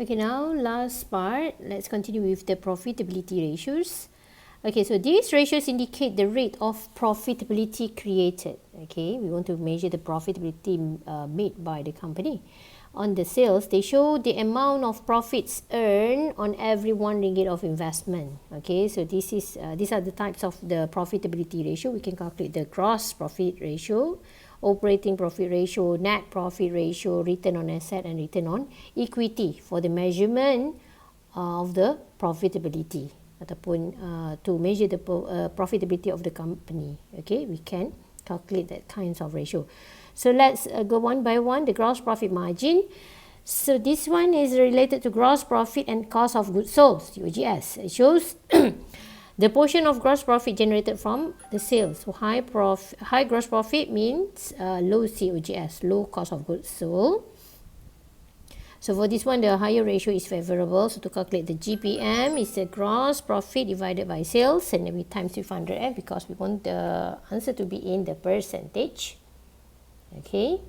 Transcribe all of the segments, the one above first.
Okay, now last part, let's continue with the profitability ratios. Okay, so these ratios indicate the rate of profitability created. Okay, we want to measure the profitability made by the company. On the sales, they show the amount of profits earned on every 1 ringgit of investment. Okay, so these are the types of the profitability ratio. We can calculate the gross profit ratio, operating profit ratio, net profit ratio, return on asset and return on equity for the measurement of the profitability ataupun to measure the profitability of the company. Okay, we can calculate that kinds of ratio. So let's go one by one. The gross profit margin. So this one is related to gross profit and cost of goods sold, COGS. It shows the portion of gross profit generated from the sales. So high gross profit means low COGS, low cost of goods sold. So for this one, the higher ratio is favorable. So to calculate the GPM is the gross profit divided by sales, and then we times with 100 because we want the answer to be in the percentage. Okay.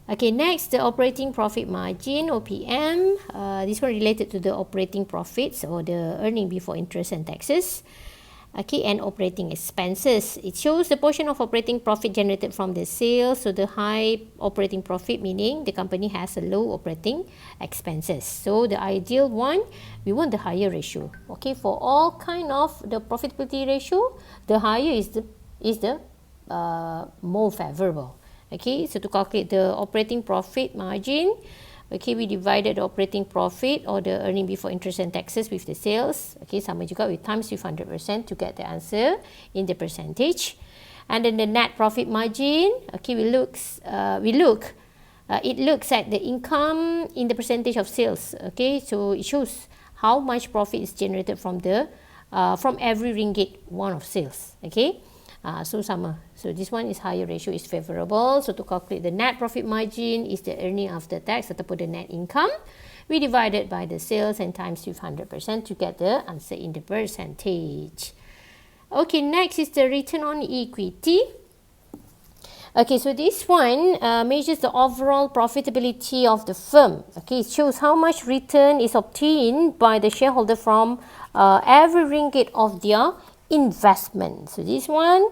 Okay, next the operating profit margin, OPM. This one related to the operating profits or the earning before interest and taxes. Okay, and operating expenses. It shows the portion of operating profit generated from the sales. So the high operating profit meaning the company has a low operating expenses. So the ideal one, we want the higher ratio. Okay, for all kind of the profitability ratio, the higher is the more favorable. Okay, so to calculate the operating profit margin, okay, we divided the operating profit or the earning before interest and taxes with the sales. Okay, sama juga, we times with 100% to get the answer in the percentage. And then the net profit margin, okay, it looks at the income in the percentage of sales. Okay, so it shows how much profit is generated from the from every ringgit one of sales. Okay. So sama. So this one is higher ratio is favorable. So to calculate the net profit margin is the earning after tax ataupun the net income. We divide it by the sales and times with 100% to get the answer in the percentage. Okay, next is the return on equity. Okay, so this one measures the overall profitability of the firm. Okay, it shows how much return is obtained by the shareholder from every ringgit of their investment. So this one,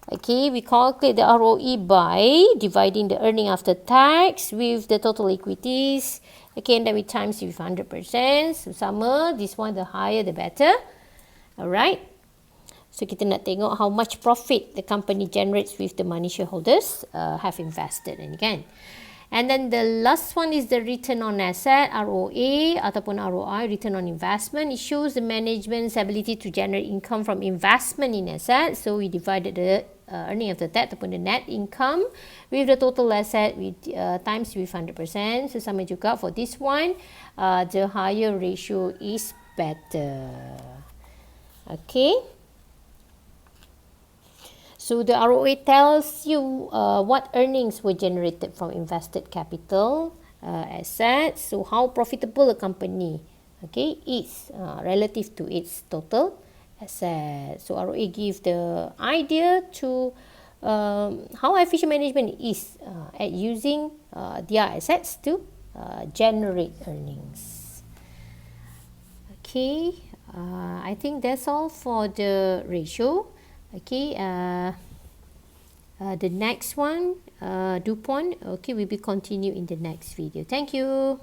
okay, we calculate the ROE by dividing the earning after tax with the total equities. Okay, and then we times with 100%. So sama, this one the higher the better. Alright. So kita nak tengok how much profit the company generates with the money shareholders have invested in, kan? And then the last one is the return on asset, ROA ataupun ROI, return on investment. It shows the management's ability to generate income from investment in assets. So we divided the earning after tax ataupun the net income with the total asset with times with 100%. So sama juga for this one, the higher ratio is better. Okay. So the ROA tells you what earnings were generated from invested capital assets. So how profitable a company, okay, is relative to its total assets. So ROA gives the idea to how efficient management is at using their assets to generate earnings. Okay, I think that's all for the ratio. Okay, the next one, DuPont, okay, will be continued in the next video. Thank you.